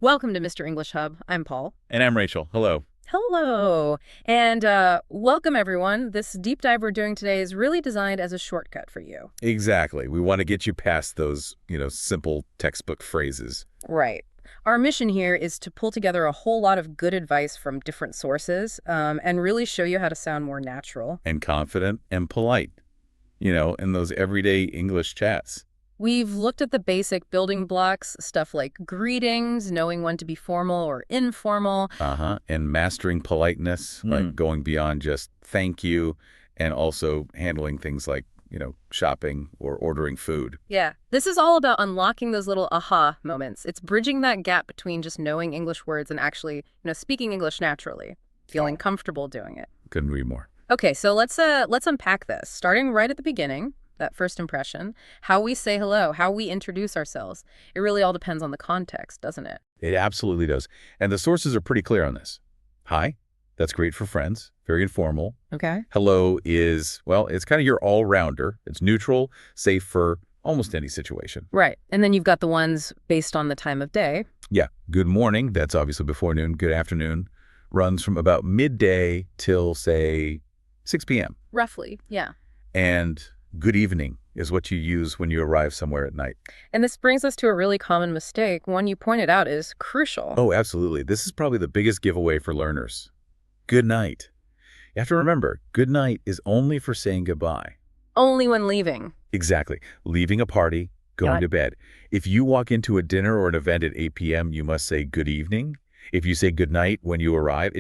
Welcome to Mr. English Hub. I'm Paul. And I'm Rachel. Hello. Hello. And welcome, everyone. This deep dive we're doing today is really designed as a shortcut for you. Exactly. We want to get you past those, simple textbook phrases. Right. Our mission here is to pull together a whole lot of good advice from different sources and really show you how to sound more natural. And confident and polite, in those everyday English chats. We've looked at the basic building blocks, stuff like greetings, knowing when to be formal or informal. And mastering politeness, like going beyond just thank you, and also handling things like, shopping or ordering food. Yeah. This is all about unlocking those little aha moments. It's bridging that gap between just knowing English words and actually, speaking English naturally, feeling comfortable doing it. Couldn't agree more. Okay, so let's unpack this, starting right at the beginning. That first impression, how we say hello, how we introduce ourselves. It really all depends on the context, doesn't it? It absolutely does. And the sources are pretty clear on this. Hi, that's great for friends, very informal. Okay. Hello is, well, it's kind of your all-rounder. It's neutral, safe for almost any situation. Right. And then you've got the ones based on the time of day. Yeah. Good morning, that's obviously before noon. Good afternoon runs from about midday till, say, 6 p.m. Roughly, yeah. And good evening is what you use when you arrive somewhere at night. And this brings us to a really common mistake. One you pointed out is crucial. Oh, absolutely. This is probably the biggest giveaway for learners. Good night. You have to remember, good night is only for saying goodbye. Only when leaving. Exactly. Leaving a party, going to bed. If you walk into a dinner or an event at 8 p.m., you must say good evening. If you say good night when you arrive,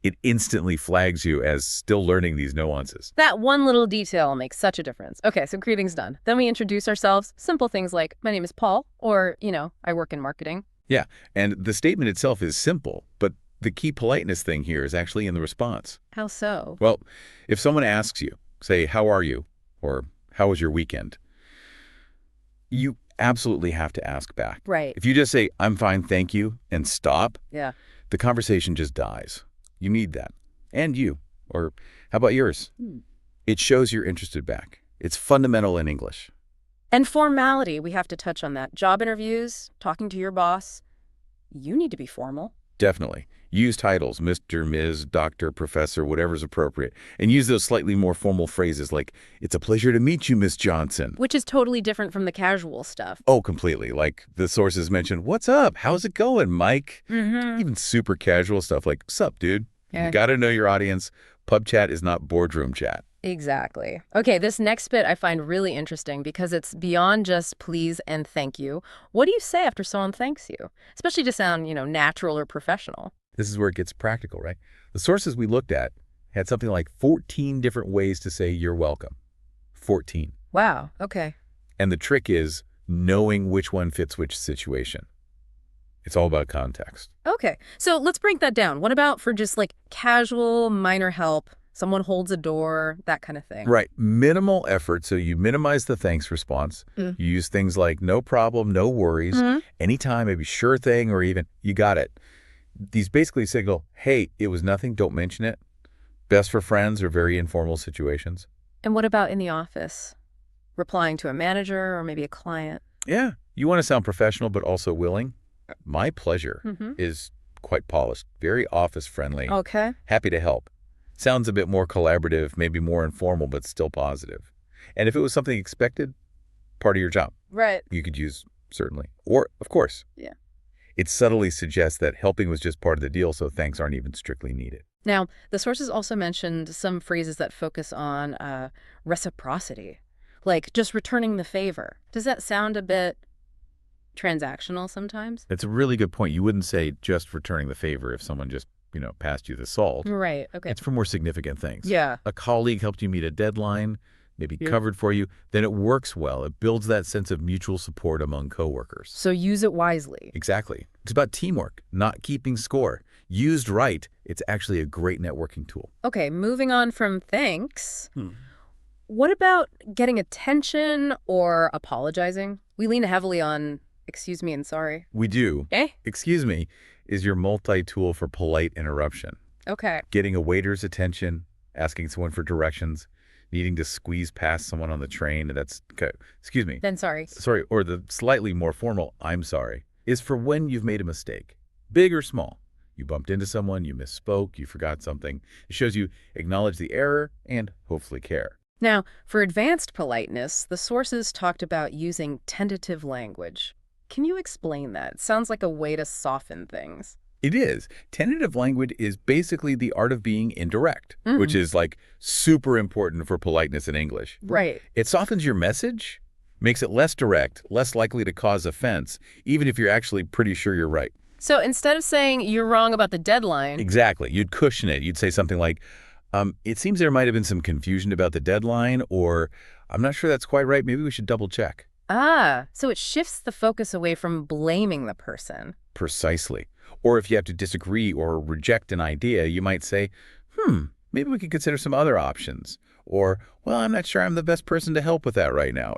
it instantly flags you as still learning these nuances. That one little detail makes such a difference. Okay, so greetings done. Then we introduce ourselves. Simple things like, my name is Paul, or, I work in marketing. Yeah, and the statement itself is simple, but the key politeness thing here is actually in the response. How so? Well, if someone asks you, say, how are you? Or how was your weekend? You absolutely have to ask back. Right. If you just say, I'm fine, thank you, and stop, Yeah. the conversation just dies. You need that. And you. Or how about yours? It shows you're interested back. It's fundamental in English. And formality, we have to touch on that. Job interviews, talking to your boss, you need to be formal. Definitely. Use titles, Mr., Ms., Doctor, Professor, whatever's appropriate. And use those slightly more formal phrases like, it's a pleasure to meet you, Miss Johnson. Which is totally different from the casual stuff. Oh, completely. Like the sources mentioned, what's up? How's it going, Mike? Mm-hmm. Even super casual stuff like, sup, dude? Yeah. You got to know your audience. Pub chat is not boardroom chat. Exactly. Okay, this next bit I find really interesting because it's beyond just please and thank you. What do you say after someone thanks you? Especially to sound, natural or professional. This is where it gets practical, right? The sources we looked at had something like 14 different ways to say you're welcome. 14. Wow, okay. And the trick is knowing which one fits which situation. It's all about context. Okay, so let's break that down. What about for just like casual, minor help? Someone holds a door, that kind of thing. Right. Minimal effort, so you minimize the thanks response. You use things like no problem, no worries, anytime, maybe sure thing, or even you got it. These basically signal, hey, it was nothing, don't mention it. Best for friends or very informal situations. And what about in the office? Replying to a manager or maybe a client? Yeah. You want to sound professional but also willing. My pleasure is quite polished, very office friendly. Okay. Happy to help. Sounds a bit more collaborative, maybe more informal, but still positive. And if it was something expected, part of your job. Right. You could use certainly. Or, of course. Yeah. It subtly suggests that helping was just part of the deal, so thanks aren't even strictly needed. Now, the sources also mentioned some phrases that focus on reciprocity, like just returning the favor. Does that sound a bit transactional sometimes? That's a really good point. You wouldn't say just returning the favor if someone just, passed you the salt. Right, okay. It's for more significant things. Yeah. A colleague helped you meet a deadline, maybe covered for you, then it works well. It builds that sense of mutual support among coworkers. So use it wisely. Exactly. It's about teamwork, not keeping score. Used right, it's actually a great networking tool. Okay, moving on from thanks. What about getting attention or apologizing? We lean heavily on excuse me and sorry. We do. Okay. Excuse me is your multi-tool for polite interruption. Okay. Getting a waiter's attention, asking someone for directions, needing to squeeze past someone on the train. That's, okay, excuse me. Then sorry. Sorry, or the slightly more formal, I'm sorry. is for when you've made a mistake, big or small. You bumped into someone, you misspoke, you forgot something. It shows you acknowledge the error and hopefully care. Now, for advanced politeness, the sources talked about using tentative language. Can you explain that? It sounds like a way to soften things. It is. Tentative language is basically the art of being indirect, which is like super important for politeness in English. Right. It softens your message, makes it less direct, less likely to cause offense, even if you're actually pretty sure you're right. So instead of saying you're wrong about the deadline. Exactly. You'd cushion it. You'd say something like, it seems there might have been some confusion about the deadline, or I'm not sure that's quite right. Maybe we should double check. So it shifts the focus away from blaming the person. Precisely. Or if you have to disagree or reject an idea, you might say, maybe we could consider some other options. Or, well, I'm not sure I'm the best person to help with that right now.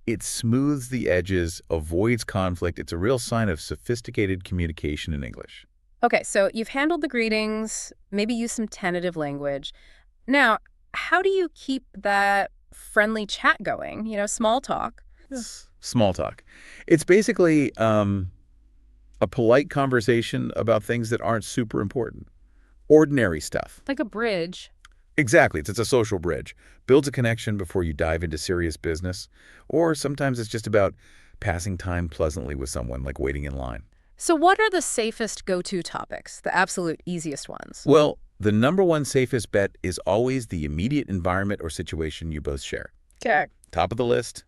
It smooths the edges, avoids conflict. It's a real sign of sophisticated communication in English. Okay, so you've handled the greetings, maybe use some tentative language. Now, how do you keep that friendly chat going? Small talk. Small talk. It's basically a polite conversation about things that aren't super important. Ordinary stuff. Like a bridge. Exactly. It's a social bridge. Builds a connection before you dive into serious business. Or sometimes it's just about passing time pleasantly with someone, like waiting in line. So what are the safest go-to topics, the absolute easiest ones? Well, the number one safest bet is always the immediate environment or situation you both share. Okay. Top of the list,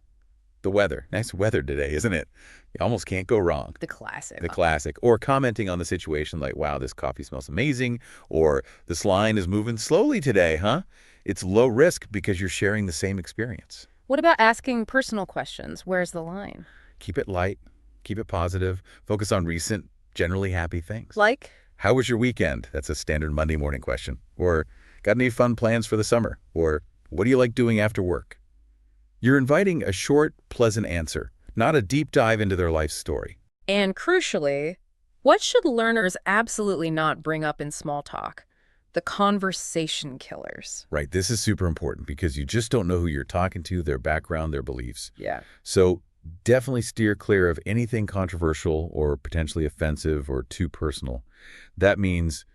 the weather. Nice weather today, isn't it? You almost can't go wrong. The classic. The classic. Or commenting on the situation like, wow, this coffee smells amazing. Or this line is moving slowly today, huh? It's low risk because you're sharing the same experience. What about asking personal questions? Where's the line? Keep it light. Keep it positive. Focus on recent, generally happy things. Like? How was your weekend? That's a standard Monday morning question. Or, got any fun plans for the summer? Or, what do you like doing after work? You're inviting a short, pleasant answer, not a deep dive into their life story. And crucially, what should learners absolutely not bring up in small talk? The conversation killers. Right. This is super important because you just don't know who you're talking to, their background, their beliefs. Yeah. So definitely steer clear of anything controversial or potentially offensive or too personal. That means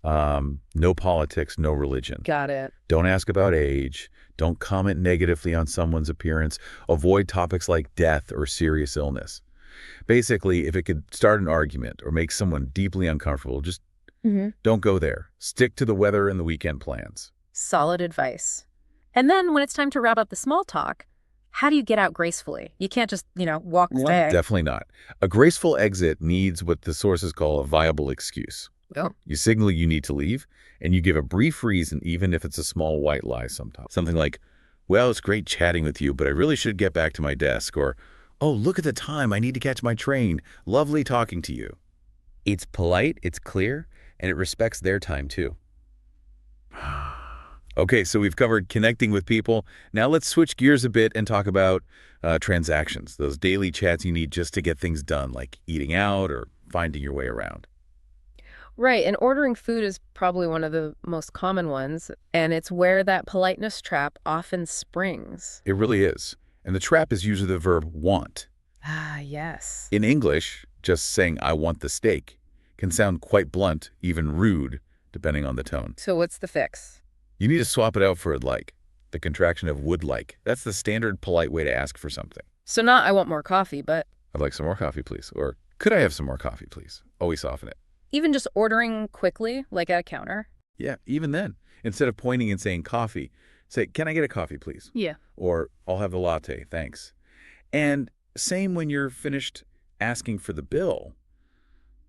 no politics, no religion. Got it. Don't ask about age. Don't comment negatively on someone's appearance. Avoid topics like death or serious illness. Basically, if it could start an argument or make someone deeply uncomfortable, just don't go there. Stick to the weather and the weekend plans. Solid advice. And then when it's time to wrap up the small talk, how do you get out gracefully? You can't just, walk away. Definitely not. A graceful exit needs what the sources call a viable excuse. Oh. You signal you need to leave, and you give a brief reason, even if it's a small white lie sometimes. Something like, well, it's great chatting with you, but I really should get back to my desk. Or, oh, look at the time. I need to catch my train. Lovely talking to you. It's polite, it's clear, and it respects their time, too. Okay, so we've covered connecting with people. Now let's switch gears a bit and talk about transactions, those daily chats you need just to get things done, like eating out or finding your way around. Right, and ordering food is probably one of the most common ones, and it's where that politeness trap often springs. It really is. And the trap is usually the verb want. Ah, yes. In English, just saying I want the steak can sound quite blunt, even rude, depending on the tone. So what's the fix? You need to swap it out for like, the contraction of would like. That's the standard polite way to ask for something. So not I want more coffee, but I'd like some more coffee, please. Or could I have some more coffee, please? Always soften it. even just ordering quickly, like at a counter. Yeah, even then. Instead of pointing and saying coffee, say, can I get a coffee, please? Yeah. Or I'll have the latte, thanks. And same when you're finished asking for the bill.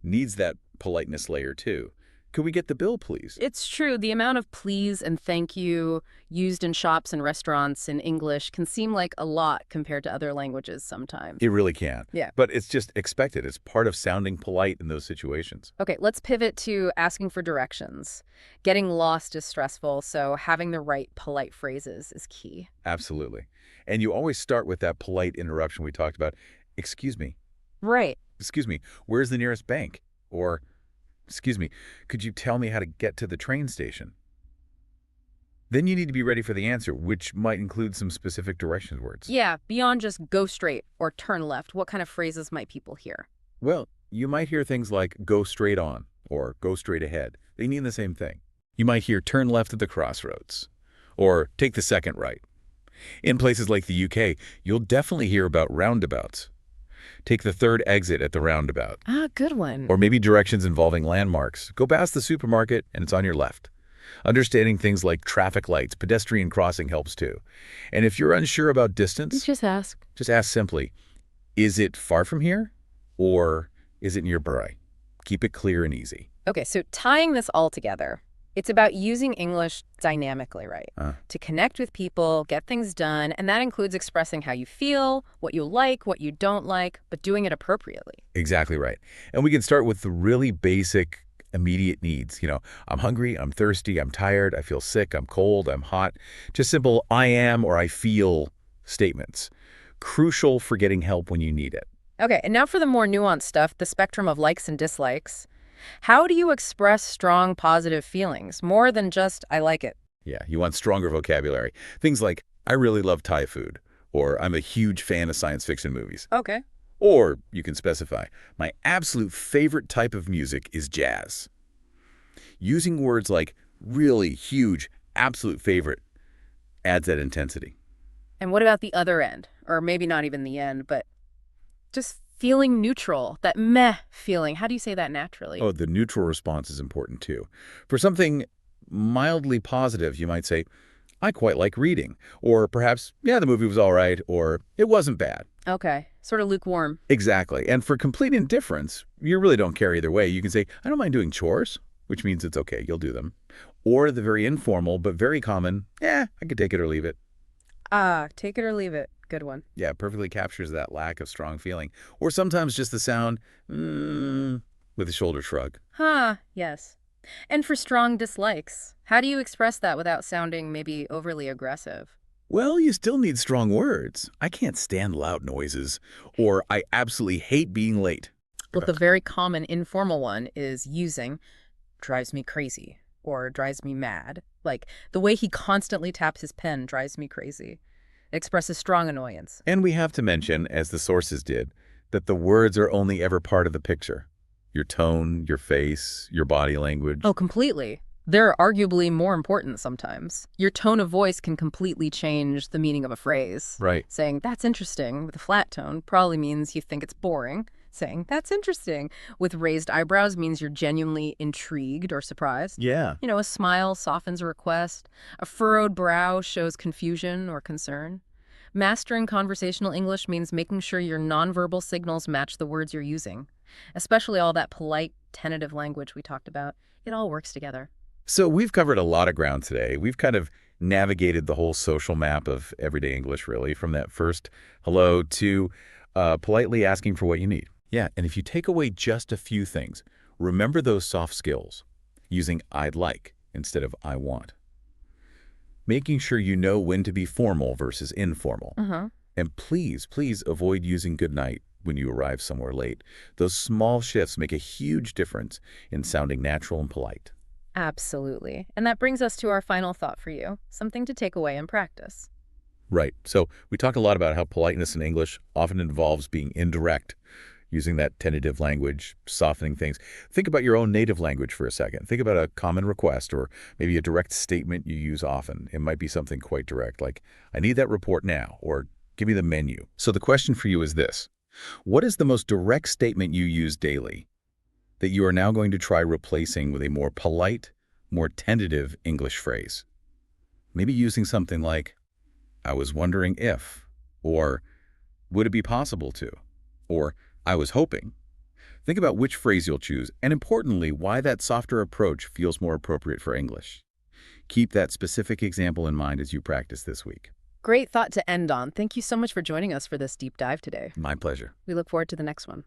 Needs that politeness layer too. Could we get the bill, please? It's true. The amount of please and thank you used in shops and restaurants in English can seem like a lot compared to other languages sometimes. It really can. Yeah. But it's just expected. It's part of sounding polite in those situations. Okay, let's pivot to asking for directions. Getting lost is stressful, so having the right polite phrases is key. Absolutely. And you always start with that polite interruption we talked about. Excuse me. Right. Excuse me, where's the nearest bank? Or, excuse me, could you tell me how to get to the train station? Then you need to be ready for the answer, which might include some specific directions words. Yeah, beyond just go straight or turn left, what kind of phrases might people hear? Well, you might hear things like go straight on or go straight ahead. They mean the same thing. You might hear turn left at the crossroads or take the second right. In places like the UK, you'll definitely hear about roundabouts. Take the third exit at the roundabout. Ah, good one. Or maybe directions involving landmarks. Go past the supermarket and it's on your left. Understanding things like traffic lights, pedestrian crossing helps too. And if you're unsure about distance, Just ask. just ask simply, is it far from here or is it nearby? Keep it clear and easy. Okay, so tying this all together, it's about using English dynamically, right? To connect with people, get things done, and that includes expressing how you feel, what you like, what you don't like, but doing it appropriately. Exactly right. And we can start with the really basic, immediate needs. I'm hungry, I'm thirsty, I'm tired, I feel sick, I'm cold, I'm hot. Just simple I am or I feel statements. Crucial for getting help when you need it. Okay, and now for the more nuanced stuff, the spectrum of likes and dislikes. How do you express strong positive feelings, more than just, I like it? Yeah, you want stronger vocabulary. Things like, I really love Thai food, or I'm a huge fan of science fiction movies. Okay. Or you can specify, my absolute favorite type of music is jazz. Using words like really, huge, absolute favorite adds that intensity. And what about the other end? Or maybe not even the end, but just feeling neutral, that meh feeling. How do you say that naturally? Oh, the neutral response is important too. For something mildly positive, you might say, I quite like reading. Or perhaps, yeah, the movie was all right, or it wasn't bad. Okay, sort of lukewarm. Exactly. And for complete indifference, you really don't care either way. You can say, I don't mind doing chores, which means it's okay, you'll do them. Or the very informal but very common, I could take it or leave it. Ah, take it or leave it. Good one. Yeah, perfectly captures that lack of strong feeling. Or sometimes just the sound, with a shoulder shrug. Yes. And for strong dislikes, how do you express that without sounding maybe overly aggressive? Well, you still need strong words. I can't stand loud noises. Or I absolutely hate being late. Well, the very common informal one is using drives me crazy or drives me mad. Like the way he constantly taps his pen drives me crazy. It expresses strong annoyance. And we have to mention, as the sources did, that the words are only ever part of the picture. Your tone, your face, your body language. Oh, completely. They're arguably more important sometimes. Your tone of voice can completely change the meaning of a phrase. Right. Saying, that's interesting, with a flat tone probably means you think it's boring. Saying, that's interesting, with raised eyebrows means you're genuinely intrigued or surprised. Yeah. A smile softens a request. A furrowed brow shows confusion or concern. Mastering conversational English means making sure your nonverbal signals match the words you're using, especially all that polite, tentative language we talked about. It all works together. So we've covered a lot of ground today. We've kind of navigated the whole social map of everyday English, really, from that first hello to politely asking for what you need. Yeah, and if you take away just a few things, remember those soft skills, using I'd like instead of I want. Making sure you know when to be formal versus informal. And please, please avoid using good night when you arrive somewhere late. Those small shifts make a huge difference in sounding natural and polite. Absolutely. And that brings us to our final thought for you, something to take away and practice. Right. So we talk a lot about how politeness in English often involves being indirect, using that tentative language, softening things. Think about your own native language for a second. Think about a common request or maybe a direct statement you use often. It might be something quite direct, like, I need that report now, or give me the menu. So the question for you is this. What is the most direct statement you use daily that you are now going to try replacing with a more polite, more tentative English phrase? Maybe using something like, I was wondering if, or would it be possible to, or I was hoping. Think about which phrase you'll choose, and importantly, why that softer approach feels more appropriate for English. Keep that specific example in mind as you practice this week. Great thought to end on. Thank you so much for joining us for this deep dive today. My pleasure. We look forward to the next one.